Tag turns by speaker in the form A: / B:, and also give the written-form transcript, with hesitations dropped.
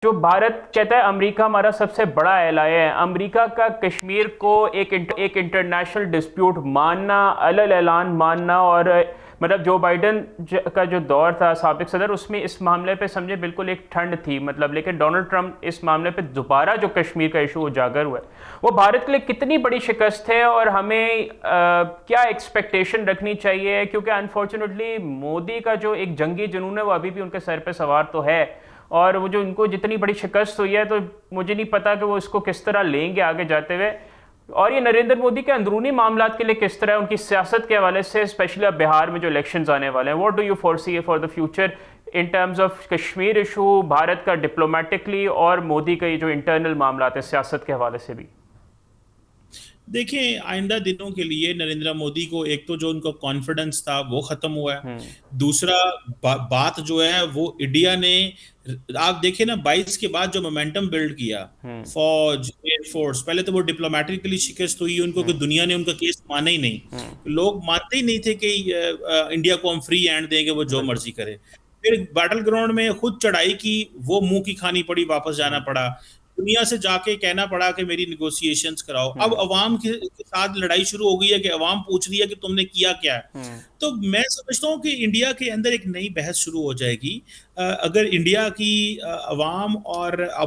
A: जो भारत कहता है अमेरिका हमारा सबसे बड़ा एलाय है, अमेरिका का कश्मीर को एक इंटरनेशनल डिस्प्यूट मानना, अलग ऐलान मानना, और मतलब जो बाइडन का जो दौर था साबिक सदर, उसमें इस मामले पे समझे बिल्कुल एक ठंड थी, मतलब लेकिन डोनाल्ड ट्रंप इस मामले पे दोबारा जो कश्मीर का इशू उजागर हुआ है, वो भारत के लिए कितनी बड़ी शिकस्त है, और हमें क्या एक्सपेक्टेशन रखनी चाहिए, क्योंकि अनफॉर्चुनेटली मोदी का जो एक जंगी जुनून है वो अभी भी उनके सर पे सवार तो है, और वो जो इनको जितनी बड़ी शिकस्त हुई है, तो मुझे नहीं पता कि वो इसको किस तरह लेंगे आगे जाते हुए, और ये नरेंद्र मोदी के अंदरूनी मामलात के लिए किस तरह उनकी सियासत के हवाले से, स्पेशली अब बिहार में जो इलेक्शंस आने वाले हैं, what do you foresee for the future in terms of Kashmir issue, Bharat का डिप्लोमेटिकली, और मोदी का ये जो इंटरनल मामलात है सियासत के हवाले से भी।
B: देखिए, आइंदा दिनों के लिए नरेंद्र मोदी को एक तो जो उनका कॉन्फिडेंस था वो खत्म हुआ है।
A: हम्म।
B: दूसरा, बात जो है वो इंडिया ने, आप देखिए ना, 22 के बाद जो मोमेंटम बिल्ड किया,
A: हम्म।
B: फौज, एयरफोर्स, पहले तो वो डिप्लोमेटिकली शिकस्त हुई उनको कि
A: हम्म।
B: दुनिया ने उनका केस माना ही नहीं।
A: हम्म।
B: लोग मानते ही नहीं थे कि इंडिया को हम फ्री हैंड देंगे, वो जो
A: बिल्कुल।
B: मर्जी करे। फिर बैटल ग्राउंड में खुद चढ़ाई की, वो मुंह की खानी पड़ी, वापस जाना
A: हम्म।
B: पड़ा, दुनिया से जाके कहना पड़ा कि मेरी निगोशिएशंस कराओ। अब
A: हम्म।
B: अवाम के साथ लड़ाई शुरू हो गई है कि अवाम पूछ रही है कि तुमने किया क्या है।
A: हम्म।
B: तो मैं समझता हूँ कि इंडिया के अंदर एक नई बहस शुरू हो जाएगी, अगर इंडिया की अवाम और